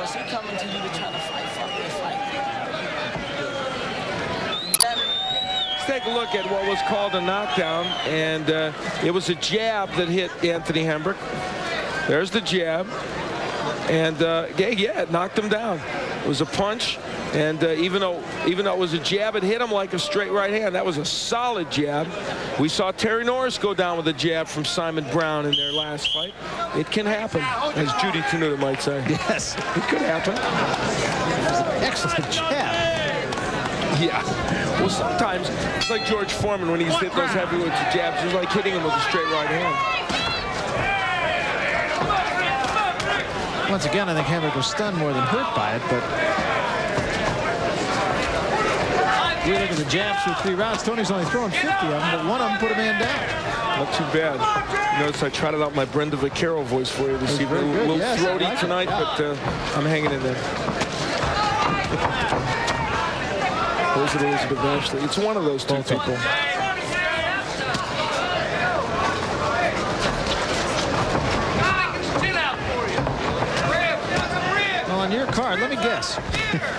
Is he coming to you to try to fight? Let's take a look at what was called a knockdown, and it was a jab that hit Anthony Hembrick. There's the jab, and yeah, it knocked him down. It was a punch, and even though it was a jab, it hit him like a straight right hand. That was a solid jab. We saw Terry Norris go down with a jab from Simon Brown in their last fight. It can happen, as Judy Tenuta might say. Yes, it could happen. That was an excellent jab. Yeah. Well, sometimes it's like George Foreman when he's hit those heavyweights with jabs. It's like hitting him with a straight right hand. Once again, I think Hembrick was stunned more than hurt by it, but we look at the jabs through 3 rounds. Tony's only throwing 50 of them, but one of them put a man down. Not too bad. You notice I trotted out my Brenda Vaccaro voice for you this evening. A little throaty tonight, but I'm hanging in there. Those are Elizabeth Ashley. It's one of those two people. Well, on your card, let me guess.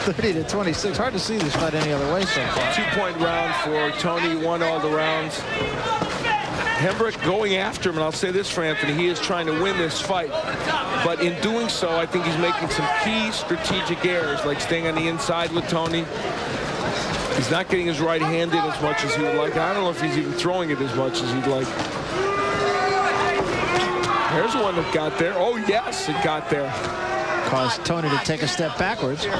30-26. Hard to see this fight any other way so far. 2-point round for Toney. Won all the rounds. Hembrick going after him, and I'll say this for Anthony, he is trying to win this fight. But in doing so, I think he's making some key strategic errors, like staying on the inside with Toney. He's not getting his right hand in as much as he would like. I don't know if he's even throwing it as much as he'd like. There's one that got there. Oh, yes, it got there. Caused Toney to take a step backwards. Well,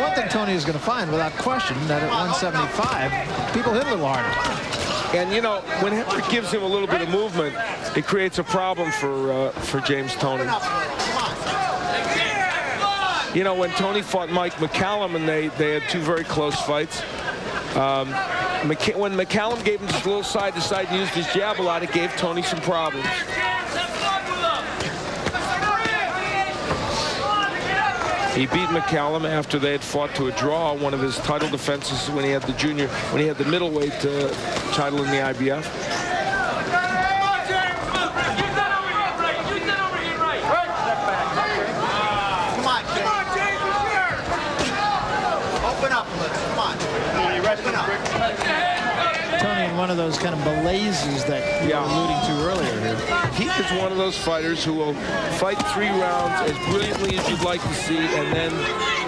one thing Toney is going to find, without question, that at 175, people hit a little harder. And, you know, when Hembrick gives him a little bit of movement, it creates a problem for James Toney. You know, when Toney fought Mike McCallum, and they had 2 very close fights, when McCallum gave him just a little side-to-side and used his jab a lot, it gave Toney some problems. He beat McCallum after they had fought to a draw, one of his title defenses when he had the middleweight title in the IBF. Toney in one of those kind of malaises that you were alluding to earlier here. He is one of those fighters who will fight 3 rounds as brilliantly as you'd like to see, and then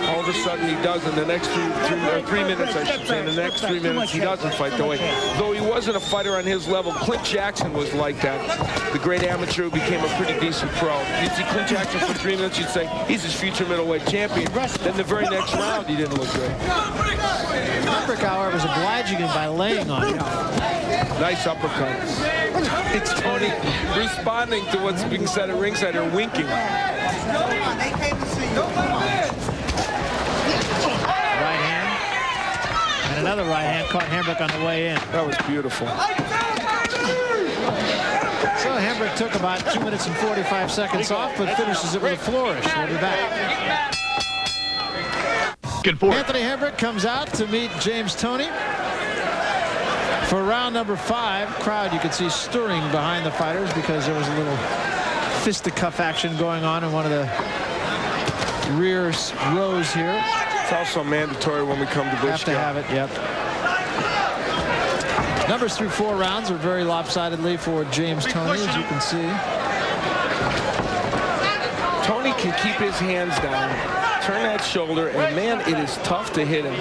all of a sudden he doesn't. The next 3 minutes, I should say, in the next 3 minutes he doesn't fight the way. Though he wasn't a fighter on his level, Clint Jackson was like that. The great amateur who became a pretty decent pro. You'd see Clint Jackson for 3 minutes, you'd say he's his future middleweight champion. Then the very next round he didn't look good. Hembrick, however, was obliging him by laying on him. Nice uppercut. It's Toney responding to what's being said at ringside or winking. Right hand. And another right hand caught Hembrick on the way in. That was beautiful. So Hembrick took about 2 minutes and 45 seconds off, but finishes it with a flourish. We'll be back. Anthony Hembrick comes out to meet James Toney for round number 5. Crowd, you can see, stirring behind the fighters because there was a little fisticuff action going on in one of the rear rows here. It's also mandatory when we come to this. Have to have it, yep. Numbers through 4 rounds are very lopsidedly for James Toney, as you can see. Toney can keep his hands down, turn that shoulder, and man, it is tough to hit him.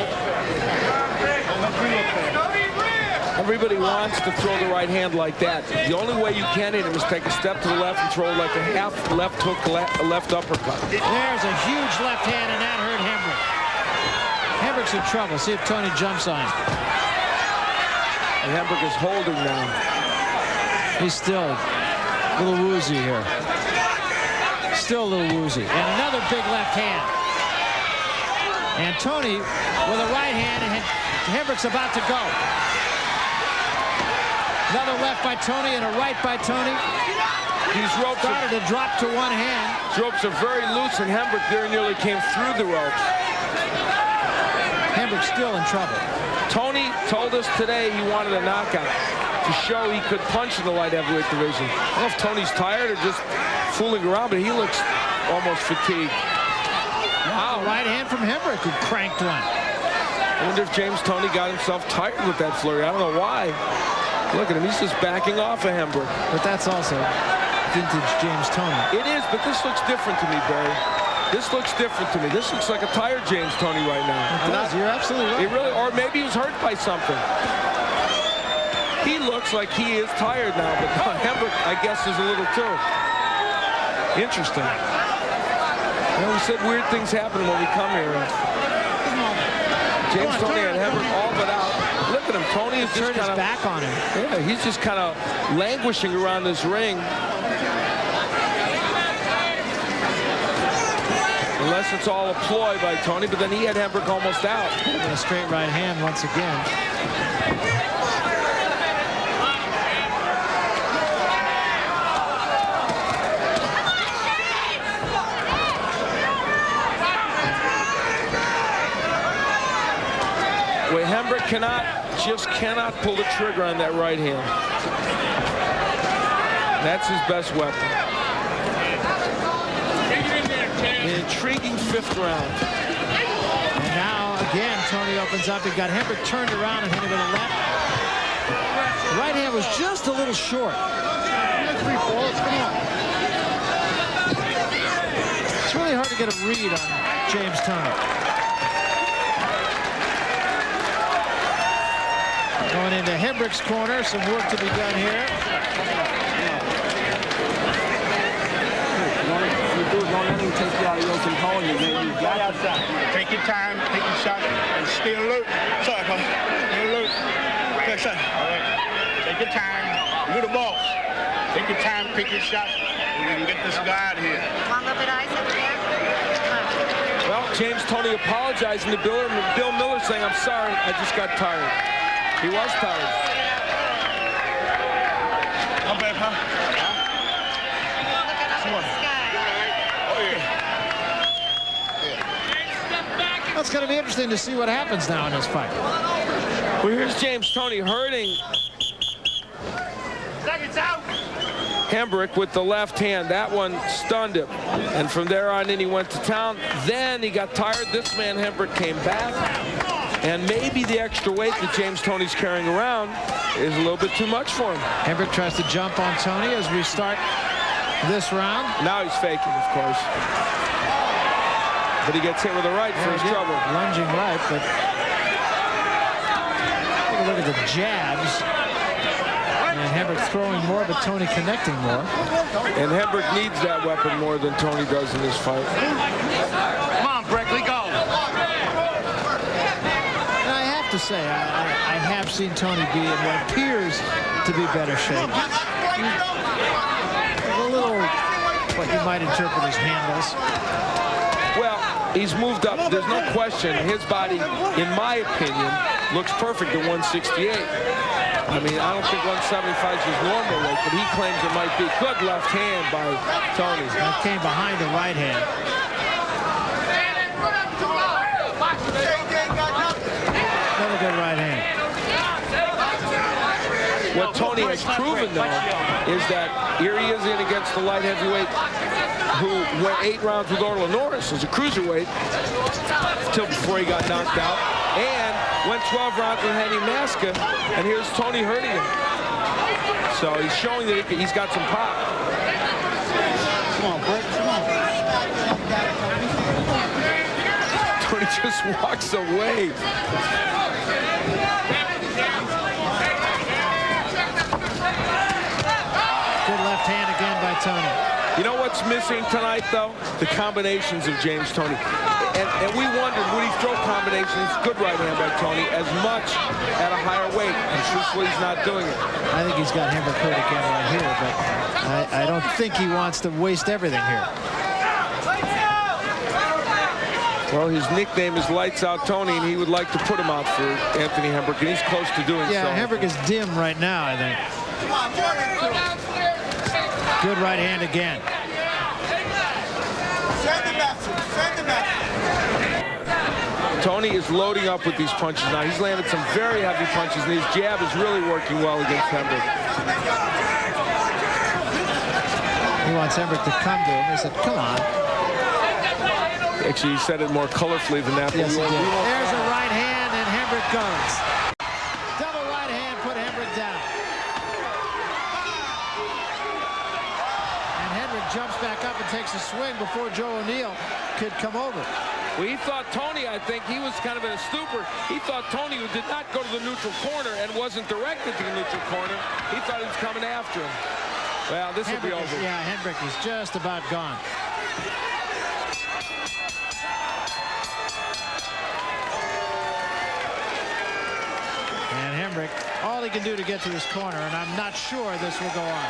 Everybody wants to throw the right hand like that. The only way you can hit him is take a step to the left and throw like a half left hook, left uppercut. There's a huge left hand, and that hurt Hembrick. Hembrick's in trouble. See if Toney jumps on him. And Hembrick is holding now. He's still a little woozy here. Still a little woozy. And another big left hand. And Toney with a right hand, and Hembrick's about to go. Another left by Toney and a right by Toney. These ropes started to drop to one hand. These ropes are very loose, and Hembrick very nearly came through the ropes. Hembrick's still in trouble. Toney told us today he wanted a knockout. to show he could punch in the light heavyweight division. I don't know if Toney's tired or just fooling around, but he looks almost fatigued. Wow, right hand from Hembrick, who cranked one. I wonder if James Toney got himself tired with that flurry. I don't know why. Look at him. He's just backing off of Hembrick. But that's also vintage James Toney. It is, but this looks different to me, Barry. This looks different to me. This looks like a tired James Toney right now. It does. You're absolutely right. He really, or maybe he was hurt by something. He looks like he is tired now, but Hembrick, I guess, is a little too. Interesting. You know, we said weird things happen when we come here. James Toney and Hembrick all but out. Look at him. Toney is just kind of back on him. Yeah, he's just kind of languishing around this ring. Unless it's all a ploy by Toney, but then he had Hembrick almost out. And a straight right hand once again. Wait, Hembrick just cannot pull the trigger on that right hand. That's his best weapon. An intriguing fifth round. And now, again, Toney opens up. He got Hembrick turned around and hit him with a left. Right hand was just a little short. It's really hard to get a read on James Toney. Going into Hembrick's corner, some work to be done here. Don't let him take you out of your control. You got outside. Take your time, take your shot, and stay alert. Sorry, Papa. Stay alert. Okay, sir. All right. Take your time. You're the boss. Take your time, take your shot, and we can get this guy out of here. Want a little bit of ice over there? Well, James Toney apologizing to Bill Miller saying, I'm sorry, I just got tired. He was tired. How bad, huh? Look at the sky. Oh, yeah. Well, it's going to be interesting to see what happens now in this fight. Well, here's James Toney hurting Seconds out. Hembrick with the left hand. That one stunned him. And from there on in, he went to town. Then he got tired. This man, Hembrick, came back. And maybe the extra weight that James Toney's carrying around is a little bit too much for him. Hembrick tries to jump on Toney as we start this round. Now he's faking, of course. But he gets hit with a right for his trouble. Lunging right, but take a look at the jabs. And Hembrick throwing more, but Toney connecting more. And Hembrick needs that weapon more than Toney does in this fight. Come on, Breckley, go. And I have to say, I have seen Toney be in what appears to be better shape. A little, what you might interpret as handles. Well, he's moved up. There's no question. His body, in my opinion, looks perfect at 168. I mean, I don't think 175 is his normal weight, but he claims it might be. Good left hand by Toney. That came behind the right hand. Another good right hand. What Toney has proven, though, is that here he is in against the light heavyweight who went 8 rounds with Orla Norris as a cruiserweight till before he got knocked out, and went 12 rounds with Henny Maska, and here's Toney hurting him. So he's showing that he's got some pop. Come on, Brett, come on. Toney just walks away. Good left hand again by Toney. You know what's missing tonight, though? The combinations of James Toney. And we wondered, would he throw combinations, good right hand by Toney, as much at a higher weight? And truthfully, he's not doing it. I think he's got Hembrick hurt again right here, but I don't think he wants to waste everything here. Well, his nickname is Lights Out Toney, and he would like to put him out for Anthony Hembrick, and he's close to doing so. Yeah, Hembrick is dim right now, I think. Good right hand again. Toney is loading up with these punches now. He's landed some very heavy punches, and his jab is really working well against Hembrick. He wants Hembrick to come to him. He said, come on. Actually, he said it more colorfully than that. Yes, he did. There's a right hand, and Hembrick goes. Double right hand put Hembrick down. And Hembrick jumps back up and takes a swing before Joe O'Neill could come over. Well, he thought Toney, I think, he was kind of in a stupor. He thought Toney, who did not go to the neutral corner and wasn't directed to the neutral corner, he thought he was coming after him. Well, this will be over. Yeah, Hembrick is just about gone. And Hembrick, all he can do to get to his corner, and I'm not sure this will go on.